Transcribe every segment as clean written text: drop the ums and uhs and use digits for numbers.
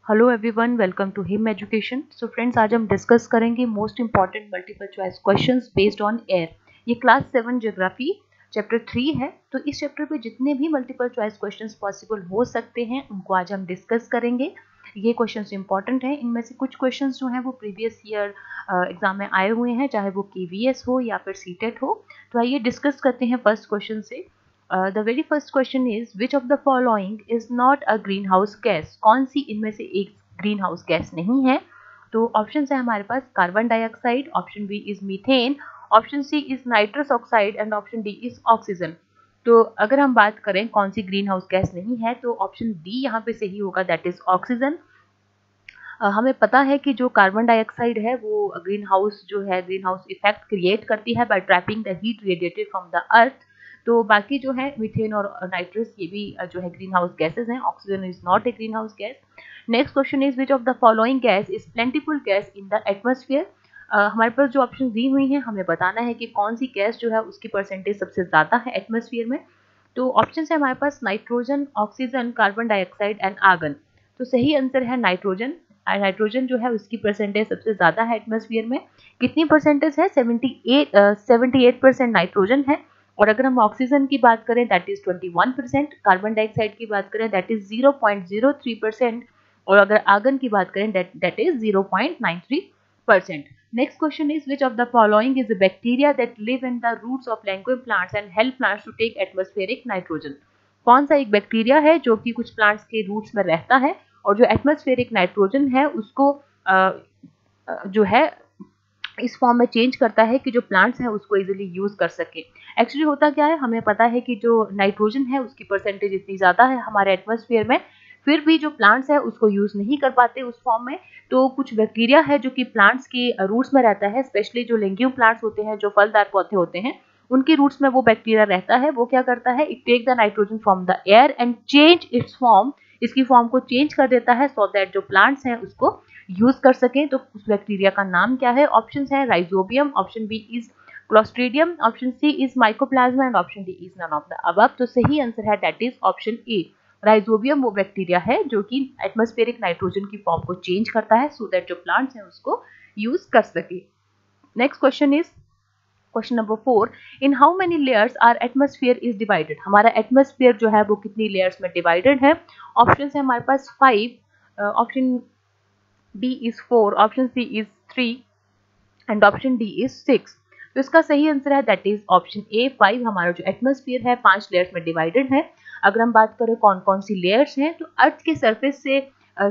Hello everyone, welcome to him education. So friends, आज हम discuss करेंगे most important multiple choice questions based on air. ये class 7 geography chapter 3 है। तो इस चैप्टर पे जितने भी मल्टीपल चॉइस क्वेश्चंस पॉसिबल हो सकते हैं उनको आज हम डिस्कस करेंगे। ये क्वेश्चंस इंपॉर्टेंट हैं। इनमें से कुछ क्वेश्चंस जो हैं वो प्रीवियस ईयर एग्जाम में आए हुए हैं, चाहे वो KVS हो या फिर सीटेट हो। तो आइए डिस्कस करते हैं फर्स्ट क्वेश्चन से। The very first question is which of the following is not a greenhouse gas? कौन सी इनमें से एक ग्रीन हाउस गैस नहीं है? तो ऑप्शन है हमारे पास carbon dioxide, option B is methane, option C is nitrous oxide and option D is oxygen. तो अगर हम बात करें कौन सी ग्रीन हाउस गैस नहीं है तो ऑप्शन डी यहाँ पे सही होगा, दैट इज ऑक्सीजन। हमें पता है कि जो कार्बन डाइऑक्साइड है वो ग्रीन हाउस इफेक्ट क्रिएट करती है by trapping the heat radiated from the earth. तो बाकी जो है मीथेन और नाइट्रस ये भी जो है ग्रीन हाउस गैसेज हैं। Oxygen is not a green house gas. Next question is which of the following gas is plentiful gas in the atmosphere. हमारे पास जो ऑप्शन दी हुई हैं हमें बताना है कि कौन सी गैस जो है उसकी परसेंटेज सबसे ज्यादा है एटमॉस्फेयर में। तो ऑप्शन है हमारे पास nitrogen, oxygen, carbon dioxide and argon. तो सही आंसर है नाइट्रोजन। नाइट्रोजन जो है उसकी परसेंटेज सबसे ज्यादा है एटमॉस्फेयर में। कितनी परसेंटेज है? 78% नाइट्रोजन है। और अगर हम ऑक्सीजन की बात करें दैट इज 21%, कार्बन डाइऑक्साइड की बात करें दैट इज 0.03%, और अगर आर्गन की बात करें that is 0.93%। Next question is which of the following is a bacteria that live in the roots of legume plants and help plants to take atmospheric nitrogen. कौन सा एक बैक्टीरिया है जो कि कुछ प्लांट्स के रूट्स में रहता है और जो एटमॉस्फेरिक नाइट्रोजन है उसको जो है इस फॉर्म में चेंज करता है कि जो प्लांट्स हैं उसको इजीली यूज कर सके। एक्चुअली होता क्या है, हमें पता है कि जो नाइट्रोजन है उसकी परसेंटेज इतनी ज्यादा है हमारे एटमॉस्फेयर में, फिर भी जो प्लांट्स है उसको यूज नहीं कर पाते उस फॉर्म में। तो कुछ बैक्टीरिया है जो कि प्लांट्स के रूट्स में रहता है, स्पेशली जो लेंग्यूम प्लांट्स होते हैं, जो फलदार पौधे होते हैं, उनके रूट्स में वो बैक्टीरिया रहता है। वो क्या करता है, it take the nitrogen from the air and change its form, इसकी फॉर्म को चेंज कर देता है सो दैट जो प्लांट्स हैं उसको यूज कर सकें। तो उस बैक्टीरिया का नाम क्या है? ऑप्शन है rhizobium, option B is clostridium, option C is mycoplasma and option D is none of the above. तो सही आंसर है that is option A. Rhizobium वो बैक्टीरिया है जो कि एटमॉस्फेरिक नाइट्रोजन की फॉर्म को चेंज करता है सो दैट जो प्लांट्स हैं उसको यूज कर सके। Next question is question number 4, in how many layers are atmosphere is divided. हमारा एटमॉस्फेयर जो है वो कितनी लेयर्स में डिवाइडेड है? ऑप्शन है हमारे पास 5, option B is 4, option C is 3 and option D is 6। तो इसका सही आंसर है दैट इज ऑप्शन ए 5। हमारा जो एटमॉस्फेयर है 5 लेयर्स में डिवाइडेड है। अगर हम बात करें कौन कौन सी लेयर्स हैं तो अर्थ के सरफेस से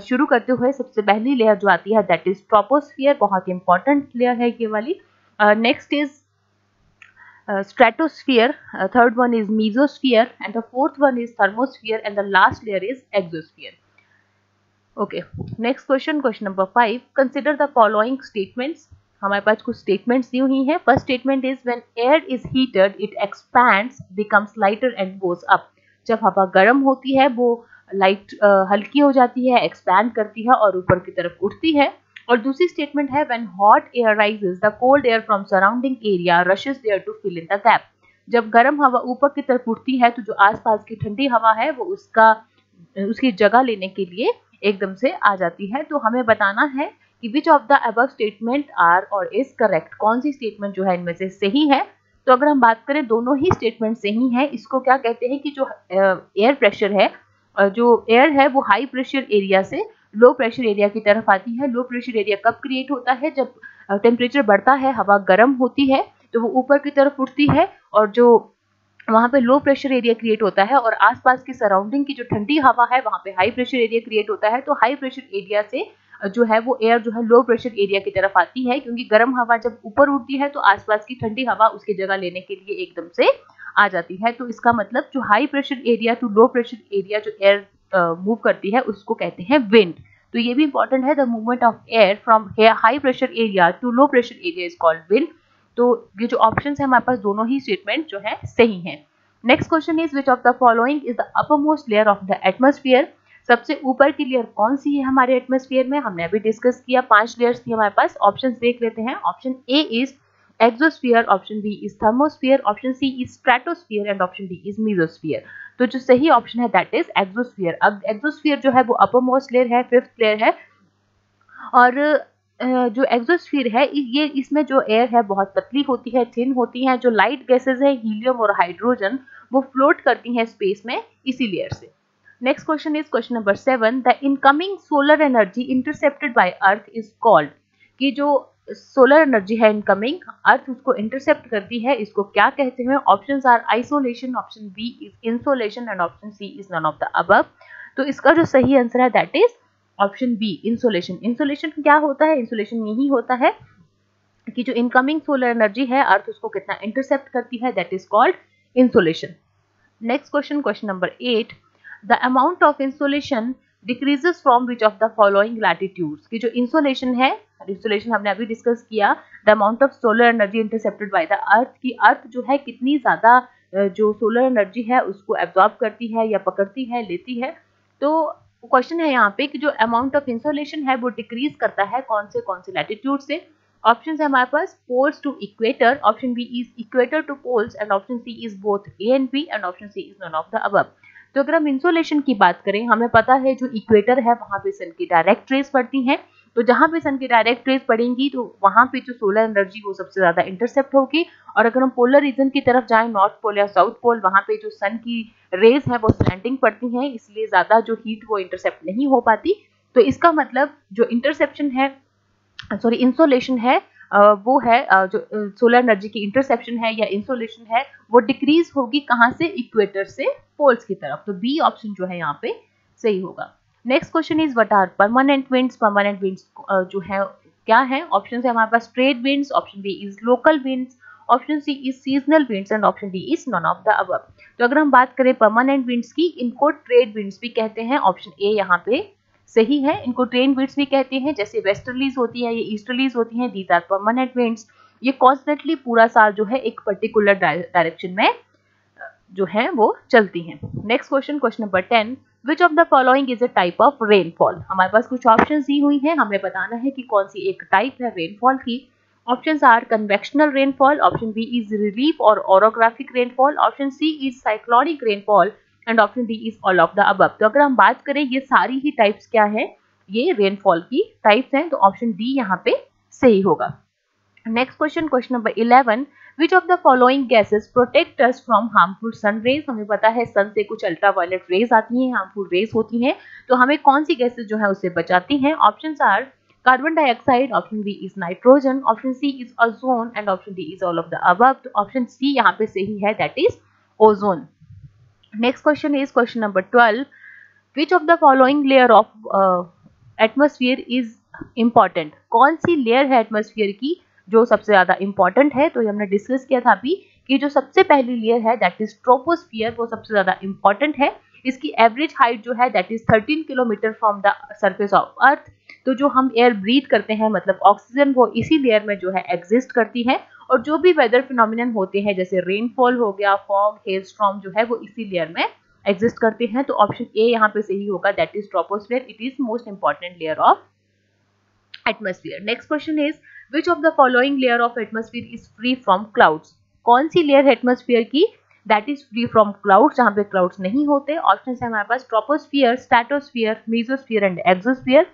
शुरू करते हुए सबसे पहली लेयर जो आती है दैट इज ट्रोपोस्फियर, बहुत इंपॉर्टेंट लेयर है ये वाली। Next is stratosphere, third one is mesosphere and the fourth one is thermosphere and the last layer is exosphere. Okay, next question, question number 5, consider the following statements। हमारे पास कुछ statements दी हुई हैं। First statement is when air is heated it expands, becomes lighter and goes up. जब हवा गर्म होती है वो हल्की हो जाती है, एक्सपैंड करती है और ऊपर की तरफ उठती है। और दूसरी स्टेटमेंट है when hot air rises the cold air from surrounding area rushes there to fill in the gap. जब गर्म हवा ऊपर की तरफ उठती है तो जो आसपास की ठंडी हवा है वो उसकी जगह लेने के लिए एकदम से आ जाती है। तो हमें बताना है कि which of the above statement are और इज करेक्ट, कौन सी स्टेटमेंट जो है इनमें से सही है। तो अगर हम बात करें दोनों ही स्टेटमेंट सही है। इसको क्या कहते हैं कि जो एयर प्रेशर है, जो एयर है वो हाई प्रेशर एरिया से लो प्रेशर एरिया की तरफ आती है। लो प्रेशर एरिया कब क्रिएट होता है? जब टेम्परेचर बढ़ता है, हवा गर्म होती है तो वो ऊपर की तरफ उठती है और जो वहाँ पे लो प्रेशर एरिया क्रिएट होता है और आसपास की सराउंडिंग की जो ठंडी हवा है वहाँ पे हाई प्रेशर एरिया क्रिएट होता है। तो हाई प्रेशर एरिया से जो है वो एयर जो है लो प्रेशर एरिया की तरफ आती है, क्योंकि गर्म हवा जब ऊपर उठती है तो आसपास की ठंडी हवा उसकी जगह लेने के लिए एकदम से आ जाती है। तो इसका मतलब जो high pressure area to low pressure area जो एयर मूव करती है उसको कहते हैं विंड। तो ये भी इंपॉर्टेंट है, the movement of air from high pressure area to low pressure area is called wind. तो ये जो ऑप्शन है हमारे पास दोनों ही स्टेटमेंट जो है सही है। Next question is which of the following is the uppermost layer of the atmosphere. सबसे ऊपर की लेयर कौन सी है हमारे एटमॉस्फेयर में? हमने अभी डिस्कस किया, 5 लेयर्स थी हमारे पास। ऑप्शन देख लेते हैं। Option A is exosphere, option B is thermosphere, option C is stratosphere and option D is mesosphere. तो जो सही ऑप्शन है दैट इज एक्सोस्फीयर। अब एक्सोस्फीयर जो है वो अपर मोस्ट लेयर है, 5th लेयर है, और जो एक्सोस्फीयर है ये इसमें जो एयर है बहुत पतली होती है, थिन होती है। जो लाइट गैसेज है हीलियम और हाइड्रोजन वो फ्लोट करती हैं स्पेस में इसी लेयर से। Next question is question number 7, the incoming solar energy intercepted by earth is called, कि जो सोलर एनर्जी है इनकमिंग अर्थ उसको इंटरसेप्ट करती है, इसको क्या कहते हैं? Options are isolation, option B is insolation and option C is none of the above. तो इसका जो सही आंसर है that is option B, insolation. Insolation क्या होता है? इंसोलेशन यही होता है कि जो इनकमिंग सोलर एनर्जी है अर्थ उसको कितना इंटरसेप्ट करती है, that is called insolation. Next question, question number 8, the amount of insolation decreases from which of the following latitudes, कि जो इंसोलेशन है, इंसोलेशन हमने अभी डिस्कस किया, the amount of solar energy intercepted by the earth, की अर्थ जो है कितनी ज्यादा जो सोलर एनर्जी है उसको एब्जॉर्ब करती है या पकड़ती है, लेती है। तो क्वेश्चन है यहाँ पे कि जो अमाउंट ऑफ इंसोलेशन है वो डिक्रीज करता है कौन से लैटिट्यूड से? ऑप्शन है हमारे पास poles to equator, option B is equator to poles and option C is both A and B and option C is none of the above. तो अगर हम इंसोलेशन की बात करें, हमें पता है जो इक्वेटर है वहां पे सन की डायरेक्ट रेज पड़ती हैं, तो जहां पे सन की डायरेक्ट रेज पड़ेंगी तो वहां पे जो सोलर एनर्जी वो सबसे ज्यादा इंटरसेप्ट होगी। और अगर हम पोलर रीजन की तरफ जाएं, नॉर्थ पोल या साउथ पोल, वहां पे जो सन की रेज है वो स्लैंटिंग पड़ती हैं, इसलिए ज्यादा जो हीट वो इंटरसेप्ट नहीं हो पाती। तो इसका मतलब जो इंटरसेप्शन है, सॉरी इंसोलेशन है, वो है जो सोलर एनर्जी की इंटरसेप्शन है या इंसोलेशन है वो डिक्रीज होगी कहां से? इक्वेटर से पोल्स की तरफ। तो बी ऑप्शन जो है यहाँ पे सही होगा। Next question is what are permanent winds? Permanent winds जो है क्या है? ऑप्शन है हमारे पास trade winds, option B is local winds, option C is seasonal winds and option D is none of the above. तो अगर हम बात करें परमानेंट विंड्स की, इनको ट्रेड विंड्स भी कहते हैं, ऑप्शन ए यहाँ पे सही है। इनको ट्रेन विंड्स भी कहते हैं, जैसे वेस्टर्लीज होती है, ये ईस्टर्लीज होती हैं, दीज आर परमानेंट विंड्स। ये कॉन्स्टेंटली पूरा साल जो है एक पर्टिकुलर डायरेक्शन में जो है वो चलती हैं। Next question, question number 10, which of the following is a type of rainfall? हमारे पास कुछ ऑप्शंस दी हुई हैं, हमें बताना है कि कौन सी एक टाइप है रेनफॉल की। Options are convectional rainfall, option B is relief or orographic rainfall, option C is cyclonic rainfall and option D is all of the above. तो अगर हम बात करें ये सारी ही टाइप्स क्या है, ये रेनफॉल की टाइप्स हैं, तो ऑप्शन डी यहाँ पे सही होगा। Next question, question number 11, which of the following gases protect us from harmful sun rays? हमें पता है सन से कुछ अल्ट्रावायलेट रेज आती हैं, हार्मफुल रेज होती हैं, तो हमें कौन सी गैसेस जो है उससे बचाती हैं? Options are carbon dioxide, option B is nitrogen, option C is ozone and option D is all of the above. तो ऑप्शन सी यहाँ पे सही है, that is ozone. Next question is question number 12, which of the following layer of atmosphere is important? कौन सी layer है atmosphere की जो सबसे ज्यादा इंपॉर्टेंट है? तो ये हमने डिस्कस किया था अभी कि जो सबसे पहली लेयर है दैट इज ट्रोपोस्फियर, वो सबसे ज्यादा इंपॉर्टेंट है। इसकी एवरेज हाइट जो है that is 13 kilometre from the surface of earth. तो जो हम एयर ब्रीथ करते हैं, मतलब ऑक्सीजन, वो इसी लेयर में जो है एग्जिस्ट करती है। और जो भी वेदर फिनोमिनन होते हैं जैसे रेनफॉल हो गया, फॉग, हेलस्टॉर्म जो है वो इसी लेयर में एग्जिस्ट करते हैं। तो ऑप्शन ए यहाँ पे सही होगा, that is troposphere, it is most important layer of atmosphere. Next question is which of the following layer of atmosphere is free from clouds? कौन सी लेयर है एटमॉस्फेयर की that is free from clouds, जहां पे clouds नहीं होते? Option है हमारे पास troposphere, stratosphere, mesosphere and exosphere.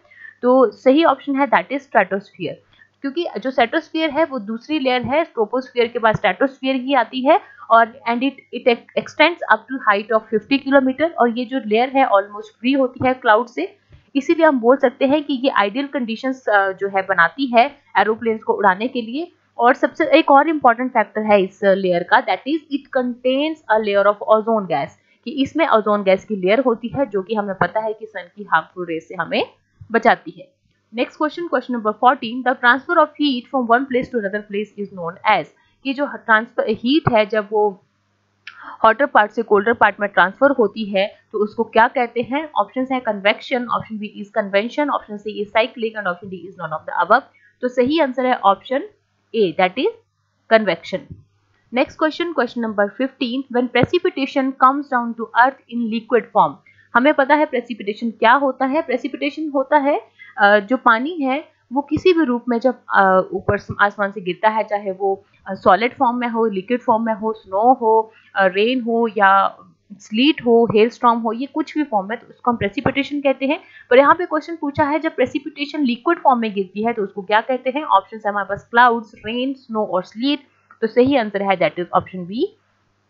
तो सही ऑप्शन है दैट इज स्ट्रेटोस्फियर, क्योंकि जो स्ट्रेटोस्फियर है वो दूसरी लेयर है, ट्रोपोस्फियर के बाद स्ट्रेटोस्फियर ही आती है, और and it extends up to height of 50 kilometre. और ये जो लेयर है ऑलमोस्ट फ्री होती है क्लाउड से, इसीलिए हम बोल सकते हैं कि ये आइडियल कंडीशंस जो है बनाती है एरोप्लेन्स को उड़ाने के लिए। और सबसे एक और इम्पॉर्टेंट फैक्टर है इस लेयर का, that is it contains a layer of ozone gas, कि इसमें ओजोन गैस की लेयर होती है जो कि हमें पता है कि सन की हार्मफुल रेज से हमें बचाती है। Next question, question number 14, the transfer of heat from one place to another place is known as, कि जो ट्रांसफर हीट है जब वो हॉटर पार्ट से कोल्डर पार्ट में ट्रांसफर होती है तो उसको क्या कहते हैं? ऑप्शंस है convection, option B is convention, option C is cyclic and option D is none of the above. तो सही आंसर है option A, that is convection. Next question, question number 15, when precipitation comes down to earth in liquid form? हमें पता है precipitation क्या होता है। Precipitation होता है जो पानी है वो किसी भी रूप में जब ऊपर आसमान से गिरता है, चाहे वो सॉलिड फॉर्म में हो, लिक्विड फॉर्म में हो, स्नो हो, रेन हो या स्लीट हो, हेल स्टॉर्म हो, ये कुछ भी फॉर्म है तो उसको हम प्रेसिपिटेशन कहते हैं। पर यहाँ पे क्वेश्चन पूछा है जब प्रेसिपिटेशन लिक्विड फॉर्म में गिरती है तो उसको क्या कहते हैं? ऑप्शन है हमारे पास क्लाउड्स, रेन, स्नो और स्लीट। तो सही आंसर है दैट इज ऑप्शन बी,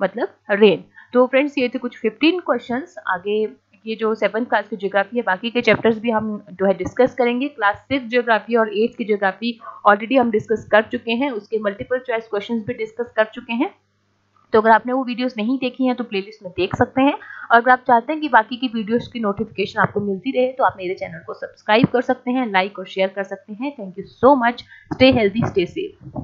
मतलब रेन। तो फ्रेंड्स ये थे कुछ 15 क्वेश्चंस। आगे ये जो 7th क्लास की ज्योग्राफी है, बाकी के चैप्टर्स भी हम जो है डिस्कस करेंगे। क्लास 6 ज्योग्राफी और 8th की ज्योग्राफी ऑलरेडी हम डिस्कस कर चुके हैं, उसके मल्टीपल चॉइस क्वेश्चंस भी डिस्कस कर चुके हैं। तो अगर आपने वो वीडियोस नहीं देखी हैं तो प्लेलिस्ट में देख सकते हैं। और अगर आप चाहते हैं कि बाकी की वीडियोस की नोटिफिकेशन आपको मिलती रहे तो आप मेरे चैनल को सब्सक्राइब कर सकते हैं, लाइक और शेयर कर सकते हैं। Thank you so much. Stay healthy, stay safe.